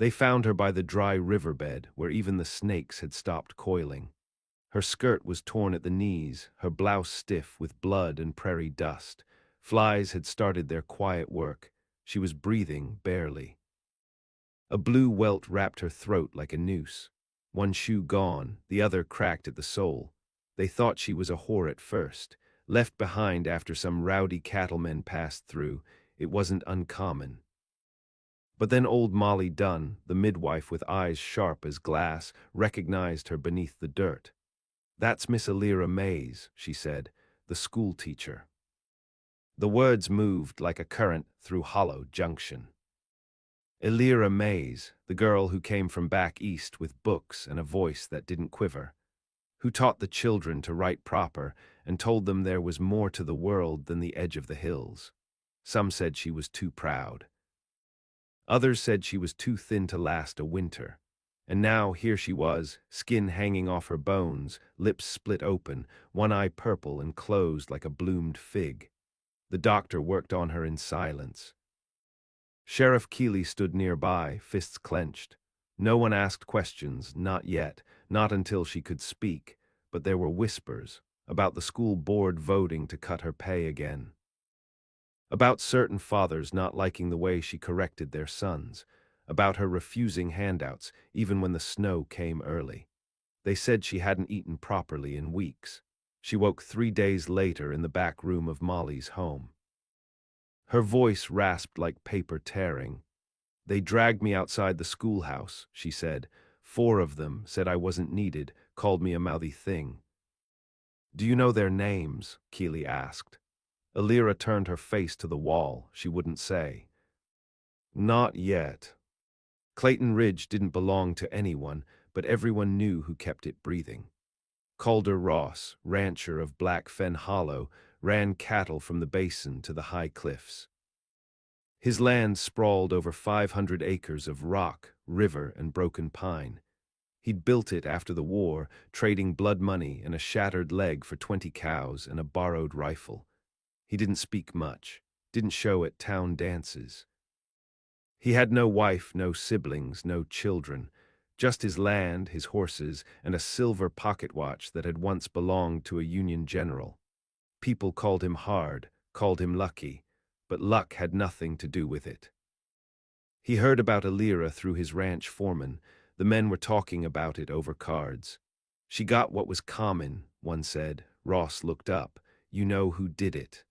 They found her by the dry riverbed where even the snakes had stopped coiling. Her skirt was torn at the knees, her blouse stiff with blood and prairie dust. Flies had started their quiet work. She was breathing barely. A blue welt wrapped her throat like a noose. One shoe gone, the other cracked at the sole. They thought she was a whore at first. Left behind after some rowdy cattlemen passed through, it wasn't uncommon. But then old Molly Dunn, the midwife with eyes sharp as glass, recognized her beneath the dirt. "That's Miss Elira Mays," she said, "the school teacher." The words moved like a current through Hollow Junction. Elira Mays, the girl who came from back east with books and a voice that didn't quiver, who taught the children to write proper and told them there was more to the world than the edge of the hills. Some said she was too proud. Others said she was too thin to last a winter. And now here she was, skin hanging off her bones, lips split open, one eye purple and closed like a bloomed fig. The doctor worked on her in silence. Sheriff Keeley stood nearby, fists clenched. No one asked questions, not yet, not until she could speak, but there were whispers about the school board voting to cut her pay again. About certain fathers not liking the way she corrected their sons, about her refusing handouts even when the snow came early. They said she hadn't eaten properly in weeks. She woke 3 days later in the back room of Molly's home. Her voice rasped like paper tearing. "They dragged me outside the schoolhouse," she said. "4 of them said I wasn't needed, called me a mouthy thing." "Do you know their names?" Keeley asked. Elira turned her face to the wall. She wouldn't say. "Not yet." Clayton Ridge didn't belong to anyone, but everyone knew who kept it breathing. Calder Ross, rancher of Black Fen Hollow, ran cattle from the basin to the high cliffs. His land sprawled over 500 acres of rock, river, and broken pine. He'd built it after the war, trading blood money and a shattered leg for 20 cows and a borrowed rifle. He didn't speak much, didn't show at town dances. He had no wife, no siblings, no children, just his land, his horses, and a silver pocket watch that had once belonged to a Union general. People called him hard, called him lucky, but luck had nothing to do with it. He heard about Elira through his ranch foreman. The men were talking about it over cards. "She got what was common," one said. Ross looked up. "You know who did it."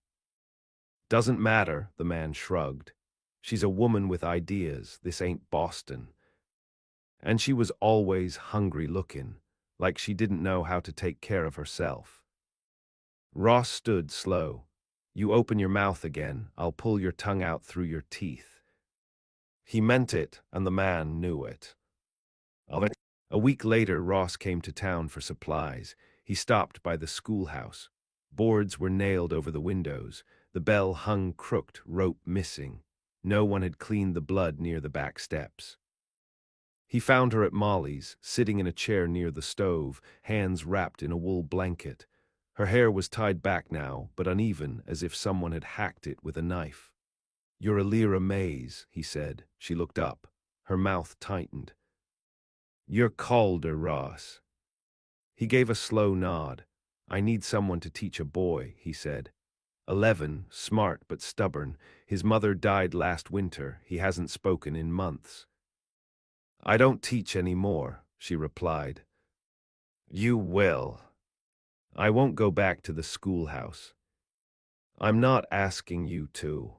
"Doesn't matter," the man shrugged. "She's a woman with ideas. This ain't Boston." And she was always hungry looking, like she didn't know how to take care of herself. Ross stood slow. "You open your mouth again, I'll pull your tongue out through your teeth." He meant it, and the man knew it. A week later, Ross came to town for supplies. He stopped by the schoolhouse. Boards were nailed over the windows. The bell hung crooked, rope missing. No one had cleaned the blood near the back steps. He found her at Molly's, sitting in a chair near the stove, hands wrapped in a wool blanket. Her hair was tied back now, but uneven, as if someone had hacked it with a knife. "You're Elira Mays," he said. She looked up. Her mouth tightened. "You're Calder Ross." He gave a slow nod. "I need someone to teach a boy," he said. 11, smart but stubborn. His mother died last winter. He hasn't spoken in months. "I don't teach anymore," she replied. "You will." "I won't go back to the schoolhouse." "I'm not asking you to."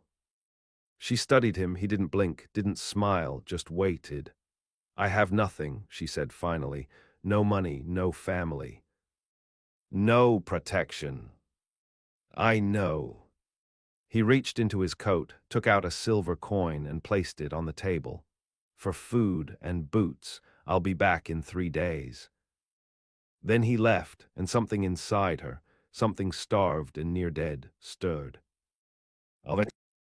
She studied him. He didn't blink, didn't smile, just waited. "I have nothing," she said finally. "No money, no family. No protection." "I know." He reached into his coat, took out a silver coin and placed it on the table. "For food and boots, I'll be back in 3 days." Then he left, and something inside her, something starved and near dead, stirred.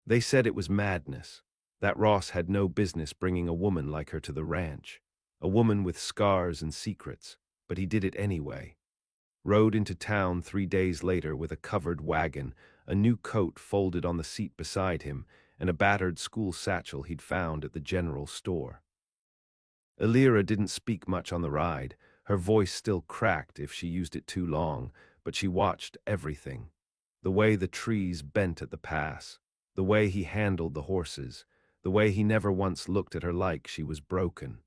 They said it was madness, that Ross had no business bringing a woman like her to the ranch, a woman with scars and secrets, but he did it anyway. Rode into town 3 days later with a covered wagon, a new coat folded on the seat beside him, and a battered school satchel he'd found at the general store. Elira didn't speak much on the ride. Her voice still cracked if she used it too long, but she watched everything. The way the trees bent at the pass, the way he handled the horses, the way he never once looked at her like she was broken.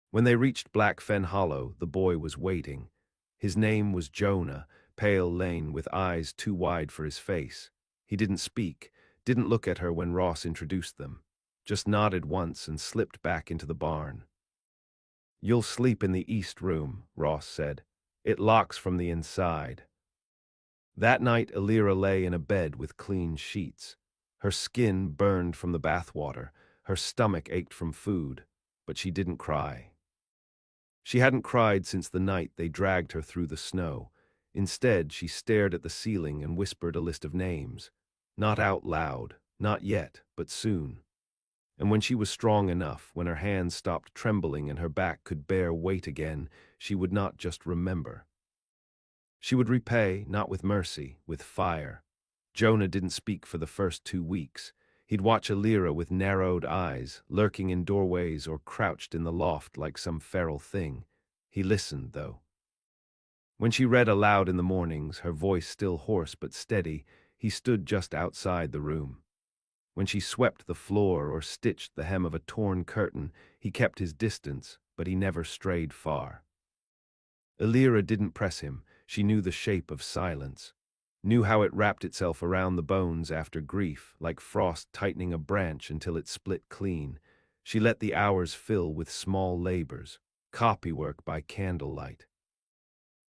When they reached Black Fen Hollow, the boy was waiting. His name was Jonah, pale Lane with eyes too wide for his face. He didn't speak, didn't look at her when Ross introduced them, just nodded once and slipped back into the barn. "You'll sleep in the east room," Ross said. "It locks from the inside." That night Elira lay in a bed with clean sheets. Her skin burned from the bath water, her stomach ached from food, but she didn't cry. She hadn't cried since the night they dragged her through the snow. Instead, she stared at the ceiling and whispered a list of names. Not out loud, not yet, but soon. And when she was strong enough, when her hands stopped trembling and her back could bear weight again, she would not just remember. She would repay, not with mercy, with fire. Jonah didn't speak for the first 2 weeks. He'd watch Elira with narrowed eyes, lurking in doorways or crouched in the loft like some feral thing. He listened, though. When she read aloud in the mornings, her voice still hoarse but steady, he stood just outside the room. When she swept the floor or stitched the hem of a torn curtain, he kept his distance, but he never strayed far. Elira didn't press him. She knew the shape of silence, knew how it wrapped itself around the bones after grief, like frost tightening a branch until it split clean. She let the hours fill with small labors, copywork by candlelight.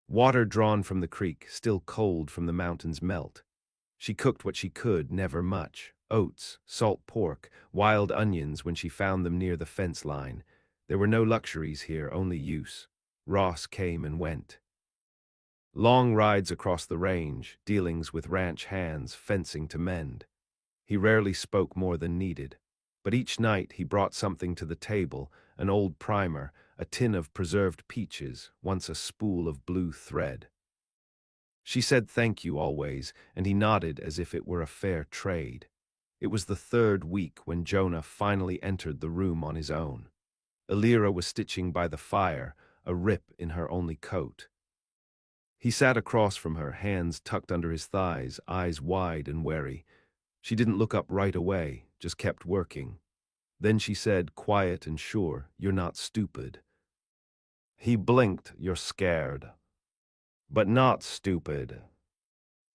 Water drawn from the creek, still cold from the mountain's melt. She cooked what she could, never much. Oats, salt pork, wild onions when she found them near the fence line. There were no luxuries here, only use. Ross came and went. Long rides across the range, dealings with ranch hands, fencing to mend. He rarely spoke more than needed, but each night he brought something to the table, an old primer, a tin of preserved peaches, once a spool of blue thread. She said thank you always, and he nodded as if it were a fair trade. It was the 3rd week when Jonah finally entered the room on his own. Elira was stitching by the fire, a rip in her only coat. He sat across from her, hands tucked under his thighs, eyes wide and wary. She didn't look up right away, just kept working. Then she said, quiet and sure, "You're not stupid." He blinked, "You're scared." "But not stupid."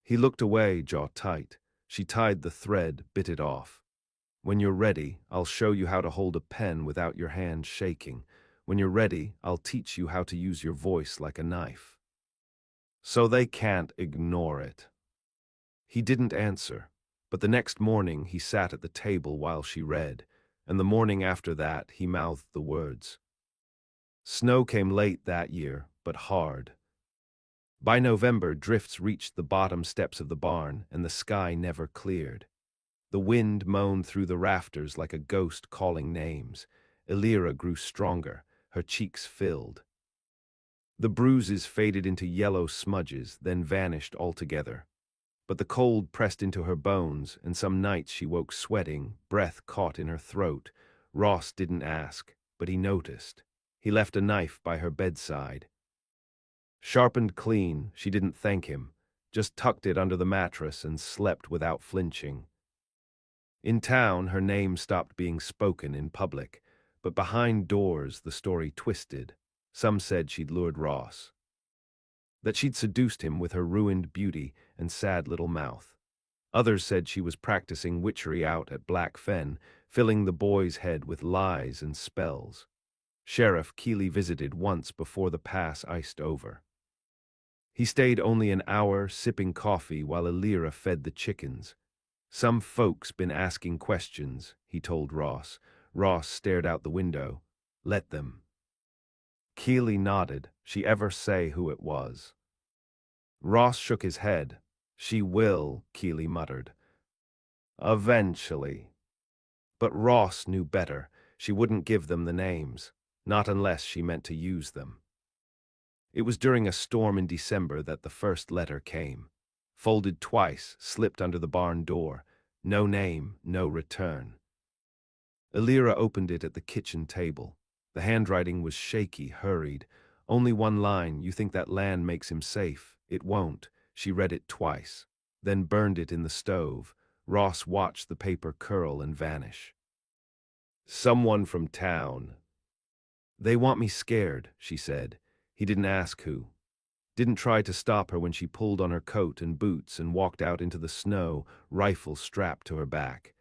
He looked away, jaw tight. She tied the thread, bit it off. "When you're ready, I'll show you how to hold a pen without your hand shaking. When you're ready, I'll teach you how to use your voice like a knife. So they can't ignore it." He didn't answer, but the next morning he sat at the table while she read, and the morning after that he mouthed the words. Snow came late that year, but hard. By November, drifts reached the bottom steps of the barn, and the sky never cleared. The wind moaned through the rafters like a ghost calling names. Elira grew stronger, her cheeks filled. The bruises faded into yellow smudges, then vanished altogether. But the cold pressed into her bones, and some nights she woke sweating, breath caught in her throat. Ross didn't ask, but he noticed. He left a knife by her bedside. Sharpened clean, she didn't thank him, just tucked it under the mattress and slept without flinching. In town, her name stopped being spoken in public, but behind doors the story twisted. Some said she'd lured Ross, that she'd seduced him with her ruined beauty and sad little mouth. Others said she was practicing witchery out at Black Fen, filling the boy's head with lies and spells. Sheriff Keeley visited once before the pass iced over. He stayed only an hour, sipping coffee while Elira fed the chickens. "Some folks been asking questions," he told Ross. Ross stared out the window. "Let them." Keeley nodded. "She ever say who it was?" Ross shook his head. "She will," Keeley muttered. "Eventually." But Ross knew better. She wouldn't give them the names, not unless she meant to use them. It was during a storm in December that the first letter came. Folded twice, slipped under the barn door. No name, no return. Elira opened it at the kitchen table. The handwriting was shaky, hurried. Only one line, you think that land makes him safe. It won't. She read it twice, then burned it in the stove. Ross watched the paper curl and vanish. Someone from town. They want me scared, she said. He didn't ask who. Didn't try to stop her when she pulled on her coat and boots and walked out into the snow, rifle strapped to her back.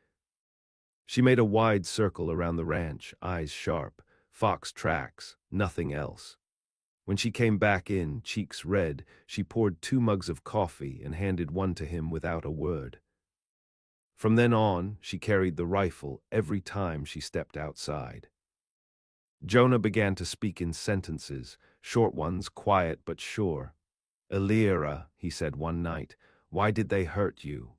She made a wide circle around the ranch, eyes sharp. Fox tracks, nothing else. When she came back in, cheeks red, she poured 2 mugs of coffee and handed one to him without a word. From then on, she carried the rifle every time she stepped outside. Jonah began to speak in sentences, short ones, quiet but sure. "Elira," he said one night, "why did they hurt you?"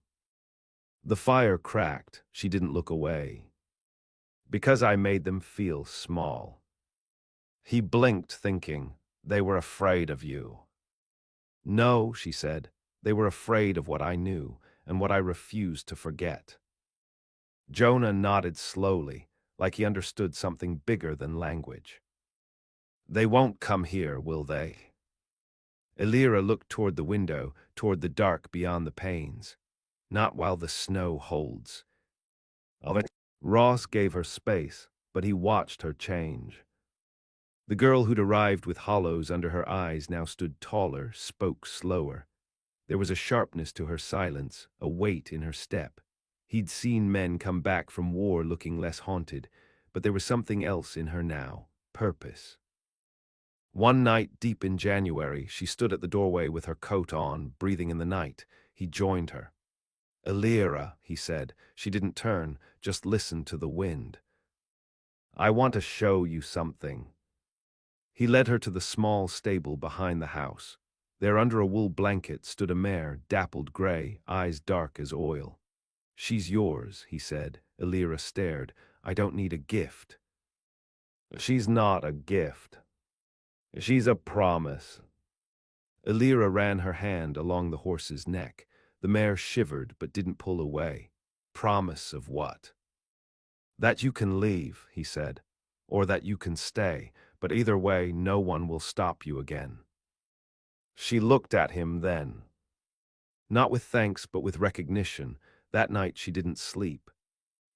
The fire cracked. She didn't look away. "Because I made them feel small." He blinked, thinking, "They were afraid of you." "No," she said, "they were afraid of what I knew and what I refused to forget." Jonah nodded slowly, like he understood something bigger than language. "They won't come here, will they?" Elira looked toward the window, toward the dark beyond the panes. "Not while the snow holds." Ross gave her space, but he watched her change. The girl who'd arrived with hollows under her eyes now stood taller, spoke slower. There was a sharpness to her silence, a weight in her step. He'd seen men come back from war looking less haunted, but there was something else in her now, purpose. One night, deep in January, she stood at the doorway with her coat on, breathing in the night. He joined her. "Elira," he said. She didn't turn, just listened to the wind. "I want to show you something." He led her to the small stable behind the house. There, under a wool blanket, stood a mare, dappled gray, eyes dark as oil. "She's yours," he said. Elira stared. "I don't need a gift." "She's not a gift. She's a promise." Elira ran her hand along the horse's neck. The mare shivered but didn't pull away. "Promise of what?" "That you can leave," he said, "or that you can stay, but either way no one will stop you again." She looked at him then. Not with thanks but with recognition. That night she didn't sleep.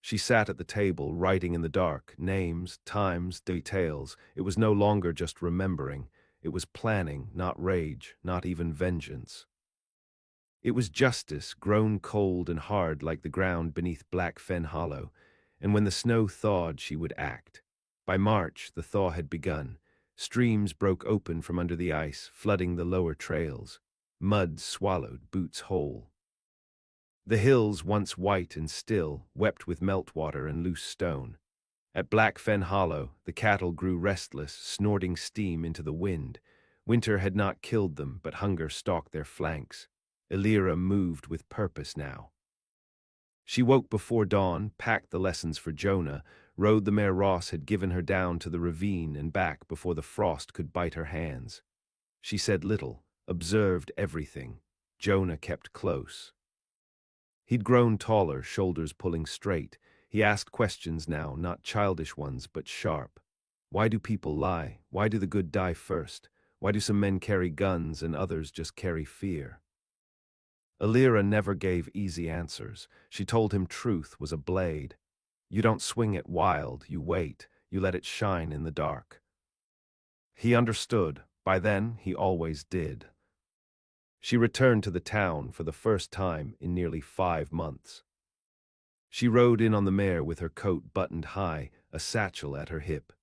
She sat at the table, writing in the dark, names, times, details. It was no longer just remembering. It was planning, not rage, not even vengeance. It was justice, grown cold and hard like the ground beneath Black Fen Hollow, and when the snow thawed she would act. By March the thaw had begun. Streams broke open from under the ice, flooding the lower trails. Mud swallowed boots whole. The hills, once white and still, wept with meltwater and loose stone. At Black Fen Hollow, the cattle grew restless, snorting steam into the wind. Winter had not killed them, but hunger stalked their flanks. Elira moved with purpose now. She woke before dawn, packed the lessons for Jonah, rode the mare Ross had given her down to the ravine and back before the frost could bite her hands. She said little, observed everything. Jonah kept close. He'd grown taller, shoulders pulling straight. He asked questions now, not childish ones, but sharp. Why do people lie? Why do the good die first? Why do some men carry guns and others just carry fear? Elira never gave easy answers. She told him truth was a blade. You don't swing it wild, you wait, you let it shine in the dark. He understood. By then, he always did. She returned to the town for the first time in nearly 5 months. She rode in on the mare with her coat buttoned high, a satchel at her hip.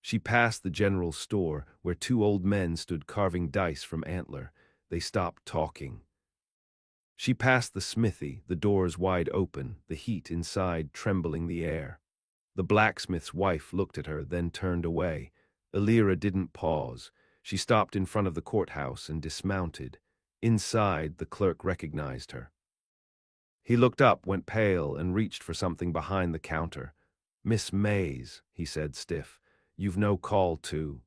She passed the general store, where 2 old men stood carving dice from antler. They stopped talking. She passed the smithy, the doors wide open, the heat inside trembling the air. The blacksmith's wife looked at her, then turned away. Elira didn't pause. She stopped in front of the courthouse and dismounted. Inside, the clerk recognized her. He looked up, went pale, and reached for something behind the counter. "Miss Mays," he said, stiff, "you've no call to—"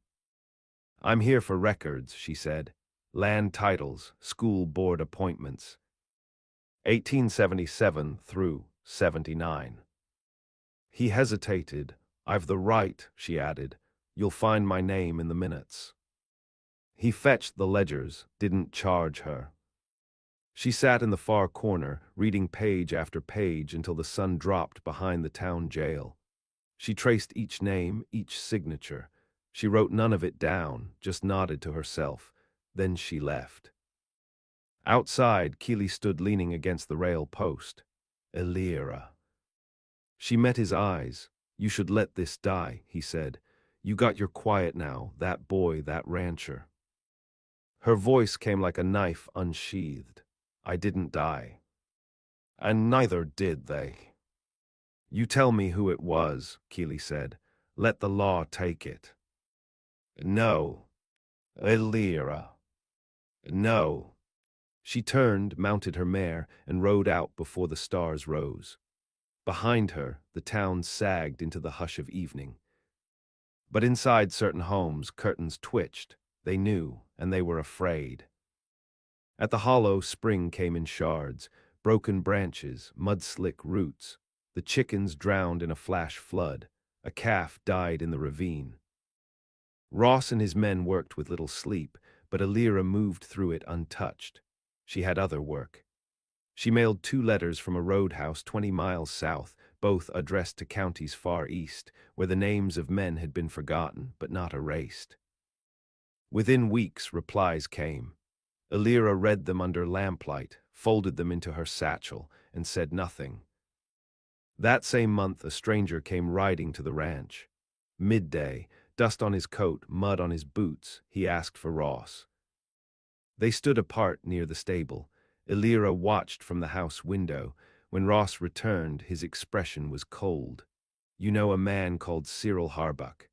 "I'm here for records," she said. "Land titles, school board appointments. 1877 through 79. He hesitated. "I've the right," she added. You'll find my name in the minutes. He fetched the ledgers, didn't charge her. She sat in the far corner, reading page after page until the sun dropped behind the town jail. She traced each name, each signature. She wrote none of it down, just nodded to herself. Then she left. Outside, Keely stood leaning against the rail post. Elira. She met his eyes. You should let this die, he said. You got your quiet now, that boy, that rancher. Her voice came like a knife unsheathed. I didn't die. And neither did they. You tell me who it was, Keely said. Let the law take it. No. Elira. No. She turned, mounted her mare, and rode out before the stars rose. Behind her, the town sagged into the hush of evening. But inside certain homes, curtains twitched. They knew, and they were afraid. At the hollow, spring came in shards, broken branches, mud-slick roots. The chickens drowned in a flash flood. A calf died in the ravine. Ross and his men worked with little sleep, but Elira moved through it untouched. She had other work. She mailed 2 letters from a roadhouse 20 miles south, both addressed to counties far east, where the names of men had been forgotten but not erased. Within weeks, replies came. Elira read them under lamplight, folded them into her satchel, and said nothing. That same month, a stranger came riding to the ranch. Midday, dust on his coat, mud on his boots, he asked for Ross. They stood apart near the stable. Elira watched from the house window. When Ross returned, his expression was cold. You know a man called Cyril Harbuck?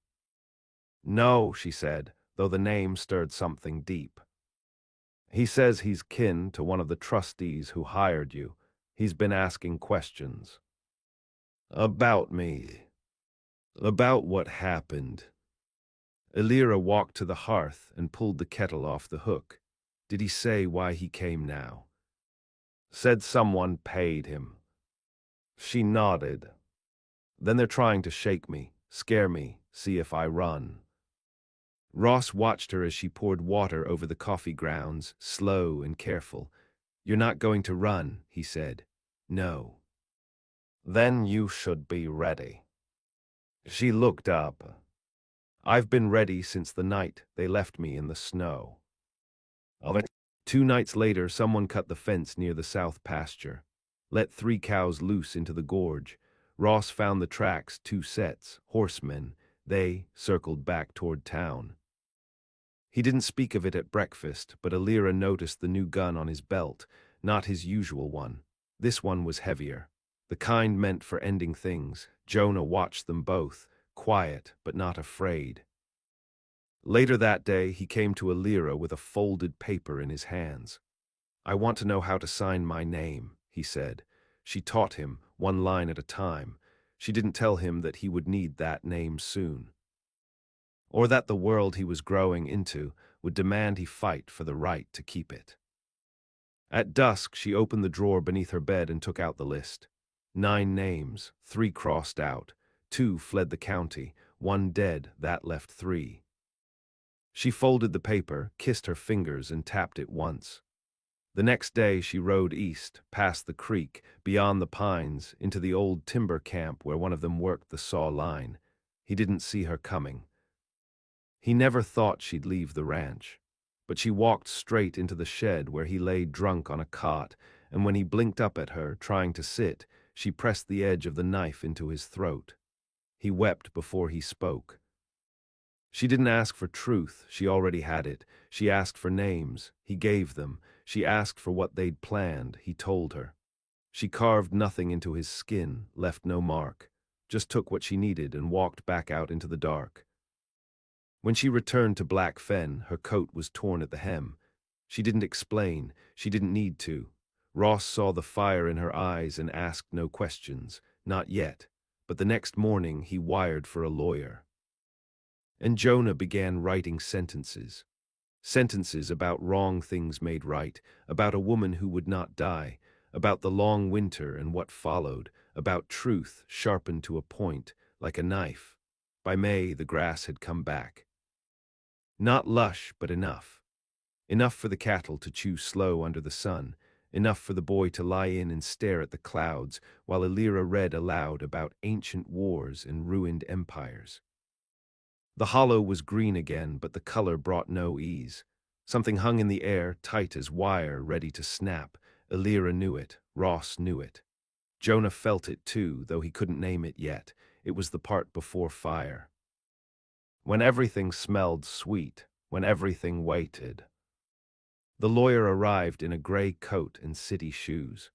No, she said, though the name stirred something deep. He says he's kin to one of the trustees who hired you. He's been asking questions. About me. About what happened. Elira walked to the hearth and pulled the kettle off the hook. Did he say why he came now? Said someone paid him. She nodded. Then they're trying to shake me, scare me, see if I run. Ross watched her as she poured water over the coffee grounds, slow and careful. You're not going to run, he said. No. Then you should be ready. She looked up. I've been ready since the night they left me in the snow. 2 nights later, someone cut the fence near the south pasture, let 3 cows loose into the gorge. Ross found the tracks, 2 sets, horsemen. They circled back toward town. He didn't speak of it at breakfast, but Elira noticed the new gun on his belt, not his usual one. This one was heavier, the kind meant for ending things. Jonah watched them both, quiet but not afraid. Later that day, he came to Elira with a folded paper in his hands. I want to know how to sign my name, he said. She taught him, 1 line at a time. She didn't tell him that he would need that name soon, or that the world he was growing into would demand he fight for the right to keep it. At dusk, she opened the drawer beneath her bed and took out the list. 9 names, 3 crossed out. 2 fled the county, 1 dead, that left 3. She folded the paper, kissed her fingers, and tapped it once. The next day she rode east, past the creek, beyond the pines, into the old timber camp where one of them worked the saw line. He didn't see her coming. He never thought she'd leave the ranch, but she walked straight into the shed where he lay drunk on a cot, and when he blinked up at her, trying to sit, she pressed the edge of the knife into his throat. He wept before he spoke. She didn't ask for truth, she already had it. She asked for names, he gave them. She asked for what they'd planned, he told her. She carved nothing into his skin, left no mark, just took what she needed and walked back out into the dark. When she returned to Black Fen, her coat was torn at the hem. She didn't explain, she didn't need to. Ross saw the fire in her eyes and asked no questions, not yet, but the next morning he wired for a lawyer. And Jonah began writing sentences. Sentences about wrong things made right, about a woman who would not die, about the long winter and what followed, about truth sharpened to a point, like a knife. By May, the grass had come back. Not lush, but enough. Enough for the cattle to chew slow under the sun, enough for the boy to lie in and stare at the clouds while Elira read aloud about ancient wars and ruined empires. The hollow was green again, but the color brought no ease. Something hung in the air, tight as wire, ready to snap. Elira knew it. Ross knew it. Jonah felt it too, though he couldn't name it yet. It was the part before fire. When everything smelled sweet, when everything waited. The lawyer arrived in a gray coat and city shoes.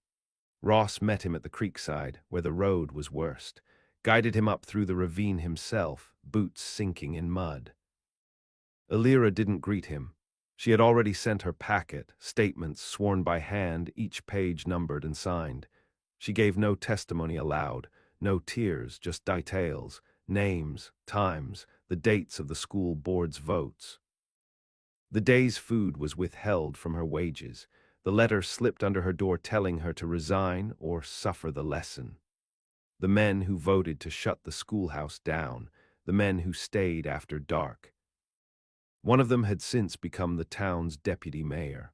Ross met him at the creekside, where the road was worst, guided him up through the ravine himself, boots sinking in mud. Elira didn't greet him. She had already sent her packet, statements sworn by hand, each page numbered and signed. She gave no testimony aloud, no tears, just details, names, times, the dates of the school board's votes. The day's food was withheld from her wages. The letter slipped under her door telling her to resign or suffer the lesson. The men who voted to shut the schoolhouse down, the men who stayed after dark. One of them had since become the town's deputy mayor.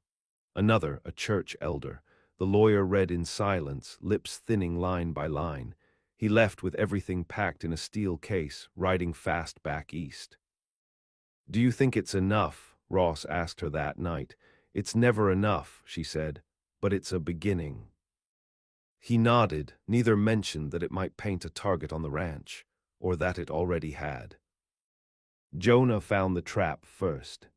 Another, a church elder. The lawyer read in silence, lips thinning line by line. He left with everything packed in a steel case, riding fast back east. "Do you think it's enough?" Ross asked her that night. "It's never enough," she said, "but it's a beginning." He nodded, neither mentioned that it might paint a target on the ranch, or that it already had. Jonah found the trap first.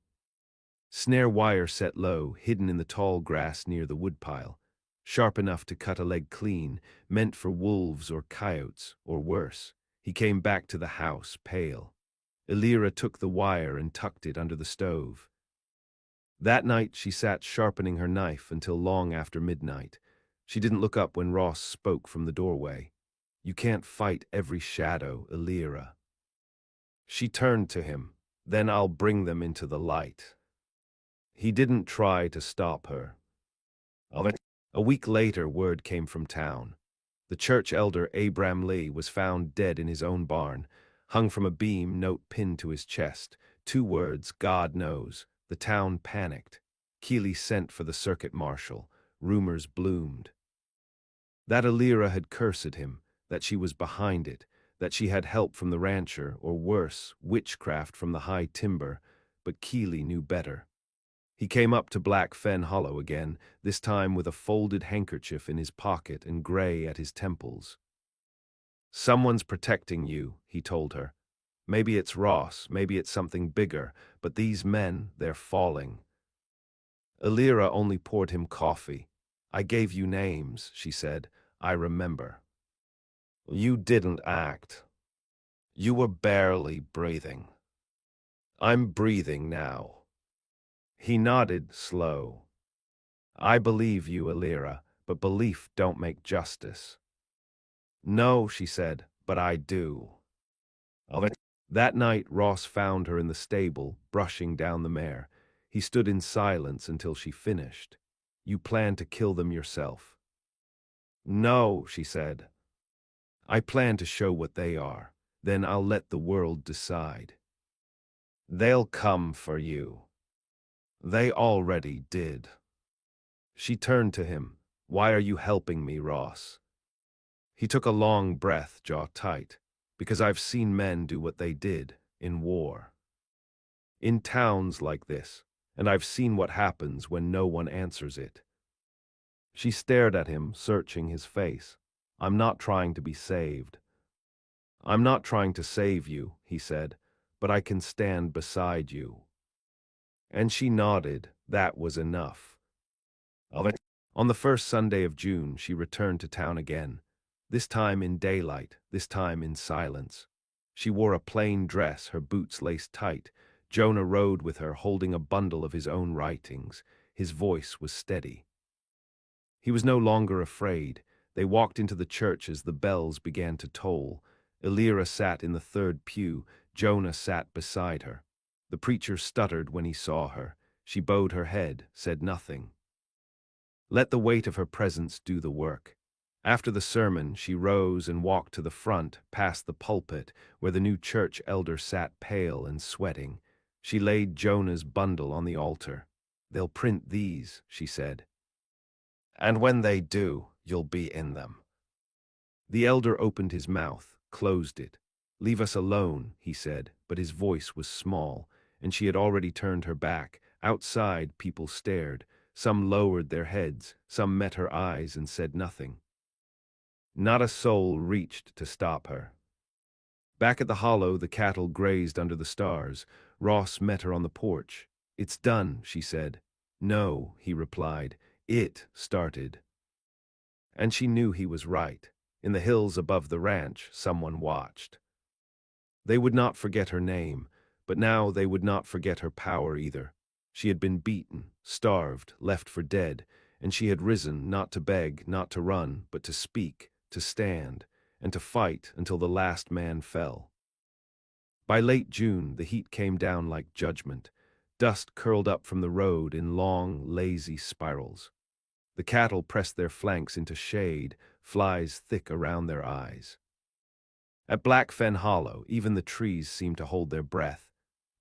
Snare wire set low, hidden in the tall grass near the woodpile, sharp enough to cut a leg clean, meant for wolves or coyotes, or worse. He came back to the house, pale. Elira took the wire and tucked it under the stove. That night she sat sharpening her knife until long after midnight. She didn't look up when Ross spoke from the doorway. "You can't fight every shadow, Elira." She turned to him. "Then I'll bring them into the light." He didn't try to stop her. A week later, word came from town. The church elder, Abram Lee, was found dead in his own barn, hung from a beam, note pinned to his chest. 2 words, "God knows." The town panicked. Keeley sent for the circuit marshal. Rumors bloomed. That Elira had cursed him, that she was behind it, that she had help from the rancher, or worse, witchcraft from the high timber, but Keeley knew better. He came up to Black Fen Hollow again, this time with a folded handkerchief in his pocket and gray at his temples. "Someone's protecting you," he told her. "Maybe it's Ross, maybe it's something bigger, but these men, they're falling." Elira only poured him coffee. "I gave you names," she said. "I remember." "You didn't act. You were barely breathing." "I'm breathing now." He nodded, slow. "I believe you, Elira, but belief don't make justice." "No," she said, "but I do." That night, Ross found her in the stable, brushing down the mare. He stood in silence until she finished. "You plan to kill them yourself?" "No," she said. "I plan to show what they are. Then I'll let the world decide." "They'll come for you." "They already did." She turned to him. "Why are you helping me, Ross?" He took a long breath, jaw tight. "Because I've seen men do what they did in war. In towns like this, and I've seen what happens when no one answers it." She stared at him, searching his face. "I'm not trying to be saved." "I'm not trying to save you," he said, "but I can stand beside you." And she nodded. That was enough. On the first Sunday of June, she returned to town again. This time in daylight, this time in silence. She wore a plain dress, her boots laced tight. Jonah rode with her, holding a bundle of his own writings. His voice was steady. He was no longer afraid. They walked into the church as the bells began to toll. Elira sat in the third pew. Jonah sat beside her. The preacher stuttered when he saw her. She bowed her head, said nothing. Let the weight of her presence do the work. After the sermon, she rose and walked to the front, past the pulpit, where the new church elder sat pale and sweating. She laid Jonah's bundle on the altar. "They'll print these," she said. "And when they do, you'll be in them." The elder opened his mouth, closed it. "Leave us alone," he said, but his voice was small, and she had already turned her back. Outside, people stared. Some lowered their heads, some met her eyes and said nothing. Not a soul reached to stop her. Back at the hollow, the cattle grazed under the stars. Ross met her on the porch. "It's done," she said. "No," he replied. "It started." And she knew he was right. In the hills above the ranch, someone watched. They would not forget her name, but now they would not forget her power either. She had been beaten, starved, left for dead, and she had risen not to beg, not to run, but to speak, to stand, and to fight until the last man fell. By late June, the heat came down like judgment. Dust curled up from the road in long, lazy spirals. The cattle pressed their flanks into shade, flies thick around their eyes. At Blackfen Hollow, even the trees seemed to hold their breath.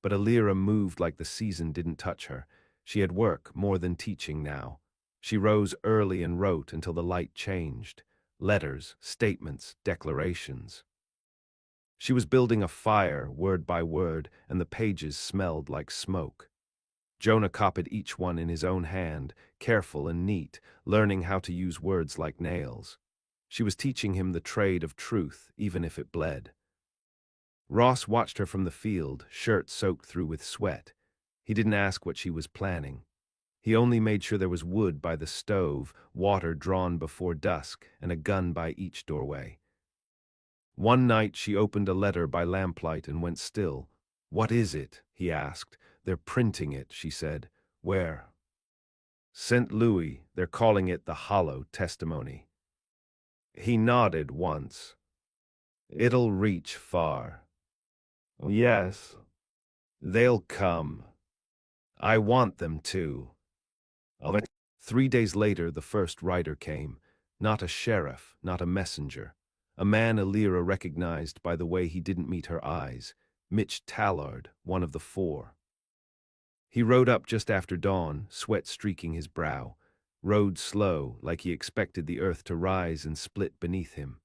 But Alira moved like the season didn't touch her. She had work more than teaching now. She rose early and wrote until the light changed. Letters, statements, declarations. She was building a fire, word by word, and the pages smelled like smoke. Jonah copied each one in his own hand, careful and neat, learning how to use words like nails. She was teaching him the trade of truth, even if it bled. Ross watched her from the field, shirt soaked through with sweat. He didn't ask what she was planning. He only made sure there was wood by the stove, water drawn before dusk, and a gun by each doorway. One night she opened a letter by lamplight and went still. "What is it?" he asked. "They're printing it," she said. "Where?" "St. Louis. They're calling it the Hollow Testimony." He nodded once. "It'll reach far." "Yes. They'll come. I want them to." 3 days later, the first rider came. Not a sheriff, not a messenger. A man Alira recognized by the way he didn't meet her eyes. Mitch Tallard, one of the four. He rode up just after dawn, sweat streaking his brow. Rode slow, like he expected the earth to rise and split beneath him.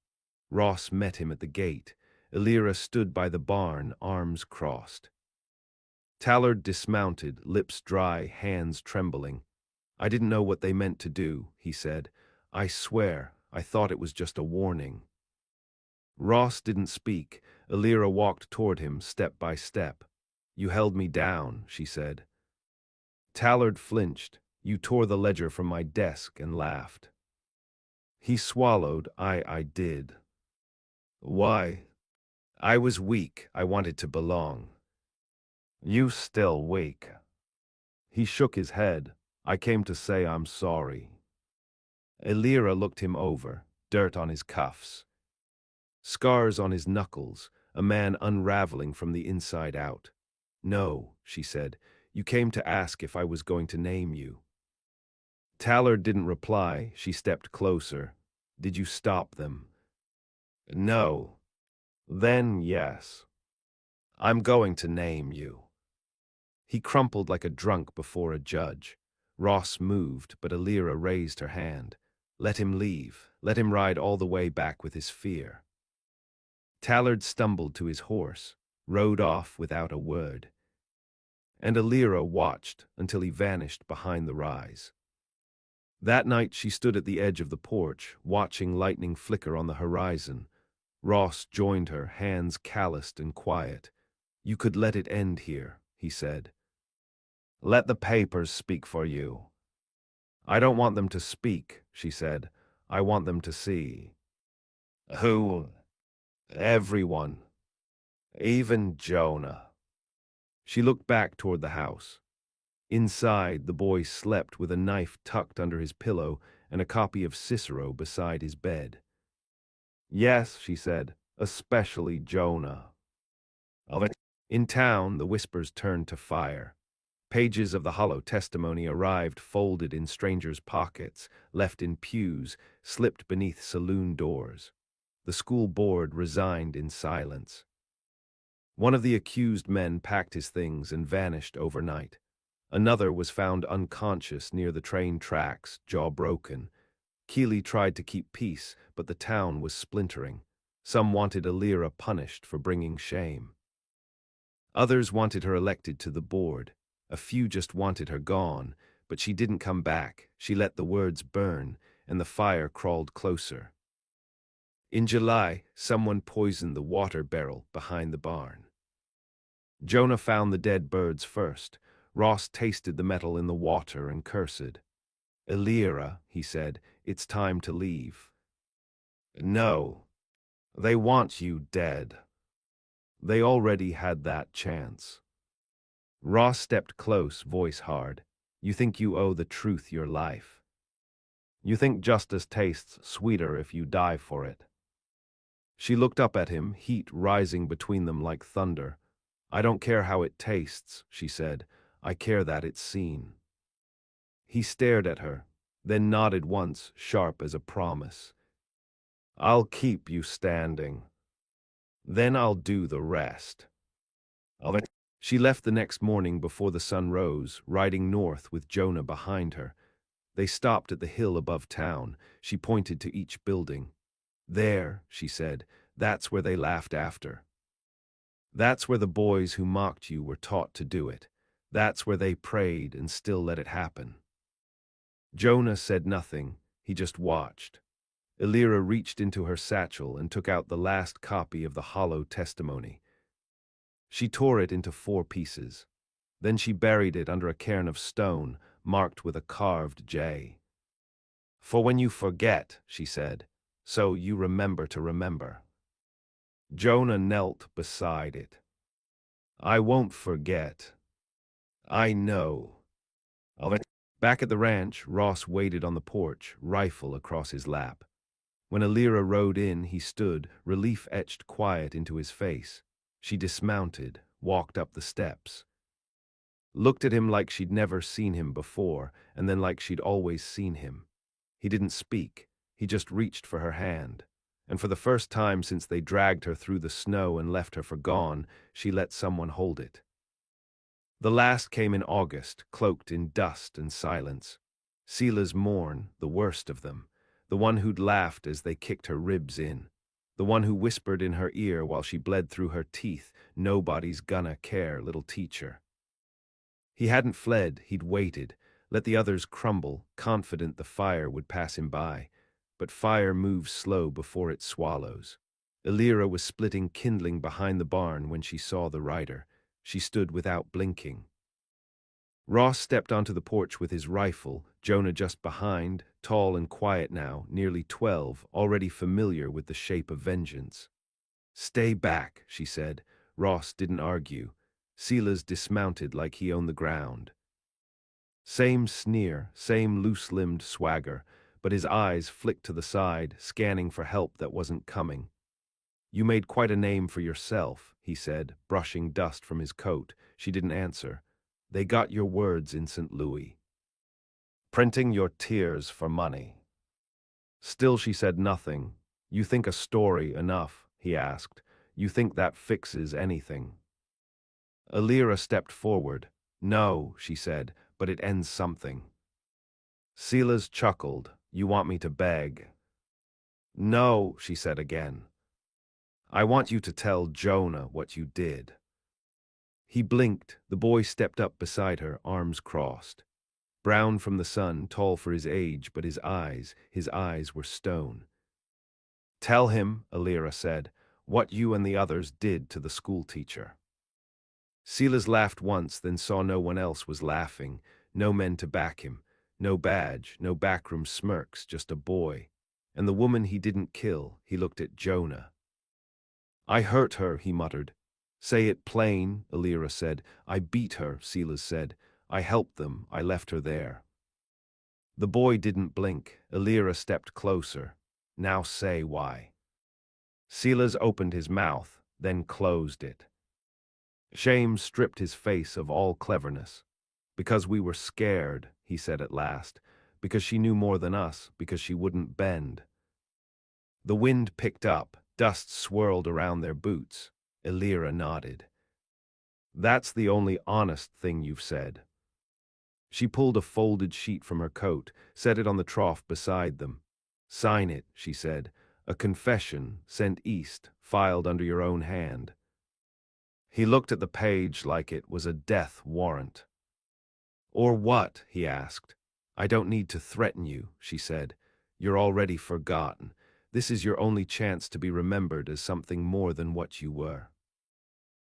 Ross met him at the gate. Alira stood by the barn, arms crossed. Tallard dismounted, lips dry, hands trembling. "I didn't know what they meant to do," he said. "I swear, I thought it was just a warning." Ross didn't speak. Alira walked toward him, step by step. "You held me down," she said. Tallard flinched. "You tore the ledger from my desk," and laughed. He swallowed. I did." "Why?" "I was weak. I wanted to belong." "You still weak." He shook his head. "I came to say I'm sorry." Alira looked him over, dirt on his cuffs. Scars on his knuckles, a man unraveling from the inside out. "No," she said, "you came to ask if I was going to name you." Tallard didn't reply. She stepped closer. "Did you stop them?" "No." "Then yes. I'm going to name you." He crumpled like a drunk before a judge. Ross moved, but Alira raised her hand. Let him leave. Let him ride all the way back with his fear. Tallard stumbled to his horse, rode off without a word. And Alira watched until he vanished behind the rise. That night she stood at the edge of the porch, watching lightning flicker on the horizon. Ross joined her, hands calloused and quiet. "You could let it end here," he said. "Let the papers speak for you." "I don't want them to speak," she said. "I want them to see." "Who?" "Everyone. Even Jonah." She looked back toward the house. Inside, the boy slept with a knife tucked under his pillow and a copy of Cicero beside his bed. "Yes," she said, "especially Jonah." In town, the whispers turned to fire. Pages of the hollow testimony arrived folded in strangers' pockets, left in pews, slipped beneath saloon doors. The school board resigned in silence. One of the accused men packed his things and vanished overnight. Another was found unconscious near the train tracks, jaw broken. Keeley tried to keep peace, but the town was splintering. Some wanted Alira punished for bringing shame. Others wanted her elected to the board. A few just wanted her gone, but she didn't come back. She let the words burn, and the fire crawled closer. In July, someone poisoned the water barrel behind the barn. Jonah found the dead birds first. Ross tasted the metal in the water and cursed. "Alira," he said, "it's time to leave." "No. They want you dead." They already had that chance. Ross stepped close, voice hard. "You think you owe the truth your life. You think justice tastes sweeter if you die for it." She looked up at him, heat rising between them like thunder. "I don't care how it tastes," she said. "I care that it's seen." He stared at her, then nodded once, sharp as a promise. "I'll keep you standing. Then I'll do the rest." She left the next morning before the sun rose, riding north with Jonah behind her. They stopped at the hill above town. She pointed to each building. "There," she said, "that's where they laughed after. That's where the boys who mocked you were taught to do it. That's where they prayed and still let it happen." Jonah said nothing. He just watched. Alira reached into her satchel and took out the last copy of the hollow testimony. She tore it into 4 pieces. Then she buried it under a cairn of stone, marked with a carved J. "For when you forget," she said, "so you remember to remember." Jonah knelt beside it. "I won't forget. I know." Back at the ranch, Ross waited on the porch, rifle across his lap. When Alira rode in, he stood, relief etched quiet into his face. She dismounted, walked up the steps. Looked at him like she'd never seen him before, and then like she'd always seen him. He didn't speak. He just reached for her hand. And for the first time since they dragged her through the snow and left her for gone, she let someone hold it. The last came in August, cloaked in dust and silence. Sela's mourn, the worst of them. The one who'd laughed as they kicked her ribs in. The one who whispered in her ear while she bled through her teeth, "Nobody's gonna care, little teacher." He hadn't fled, he'd waited, let the others crumble, confident the fire would pass him by. But fire moves slow before it swallows. Alira was splitting kindling behind the barn when she saw the rider. She stood without blinking. Ross stepped onto the porch with his rifle, Jonah just behind, tall and quiet now, nearly 12, already familiar with the shape of vengeance. "Stay back," she said. Ross didn't argue. Sela's dismounted like he owned the ground. Same sneer, same loose-limbed swagger, but his eyes flicked to the side, scanning for help that wasn't coming. "You made quite a name for yourself," he said, brushing dust from his coat. She didn't answer. "They got your words in St. Louis. Printing your tears for money." Still she said nothing. "You think a story enough?" he asked. "You think that fixes anything?" Alira stepped forward. "No," she said, "but it ends something." Sela's chuckled. "You want me to beg?" "No," she said again. "I want you to tell Jonah what you did." He blinked. The boy stepped up beside her, arms crossed. Brown from the sun, tall for his age, but his eyes were stone. "Tell him," Alira said, "what you and the others did to the schoolteacher." Silas laughed once, then saw no one else was laughing, no men to back him, no badge, no backroom smirks, just a boy. And the woman he didn't kill, he looked at Jonah. "I hurt her," he muttered. "Say it plain," Alira said. "I beat her," Silas said. "I helped them, I left her there." The boy didn't blink. Alira stepped closer. "Now say why." Silas opened his mouth, then closed it. Shame stripped his face of all cleverness. Because we were scared, he said at last. Because she knew more than us, because she wouldn't bend. The wind picked up, dust swirled around their boots. Elira nodded. That's the only honest thing you've said. She pulled a folded sheet from her coat, set it on the trough beside them. Sign it, she said. A confession, sent east, filed under your own hand. He looked at the page like it was a death warrant. Or what? He asked. I don't need to threaten you, she said. You're already forgotten. This is your only chance to be remembered as something more than what you were.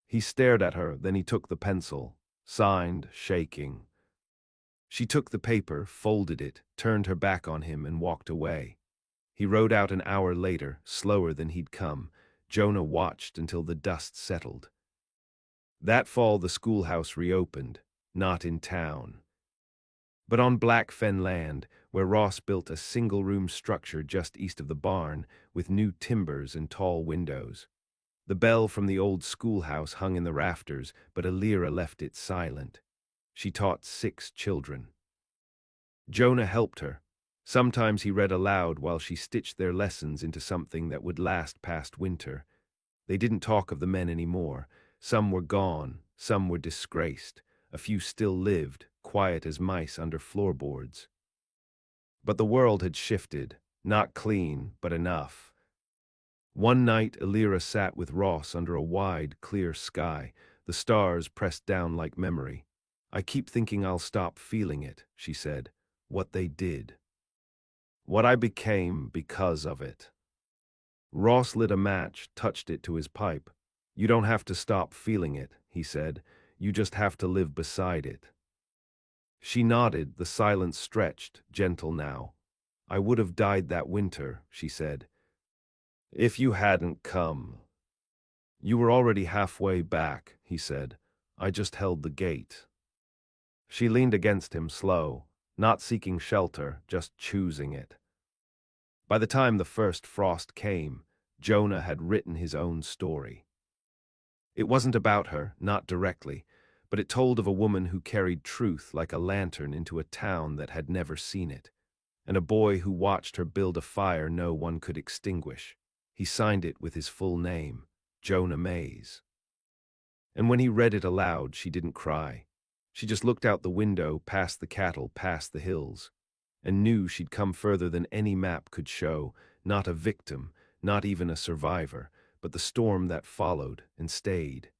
He stared at her, then he took the pencil, signed, shaking. She took the paper, folded it, turned her back on him, and walked away. He rode out an hour later, slower than he'd come. Jonah watched until the dust settled. That fall the schoolhouse reopened, not in town, but on Black Fen land, where Ross built a single-room structure just east of the barn, with new timbers and tall windows. The bell from the old schoolhouse hung in the rafters, but Elira left it silent. She taught 6 children. Jonah helped her. Sometimes he read aloud while she stitched their lessons into something that would last past winter. They didn't talk of the men anymore. Some were gone, some were disgraced. A few still lived, quiet as mice under floorboards. But the world had shifted, not clean, but enough. One night Elira sat with Ross under a wide, clear sky, the stars pressed down like memory. I keep thinking I'll stop feeling it, she said, what they did. What I became because of it. Ross lit a match, touched it to his pipe. You don't have to stop feeling it, he said. You just have to live beside it. She nodded, the silence stretched, gentle now. I would have died that winter, she said, if you hadn't come. You were already halfway back, he said. I just held the gate. She leaned against him, slow, not seeking shelter, just choosing it. By the time the first frost came, Jonah had written his own story. It wasn't about her, not directly, but it told of a woman who carried truth like a lantern into a town that had never seen it, and a boy who watched her build a fire no one could extinguish. He signed it with his full name, Jonah Mays. And when he read it aloud, she didn't cry. She just looked out the window, past the cattle, past the hills, and knew she'd come further than any map could show, not a victim, not even a survivor, but the storm that followed and stayed.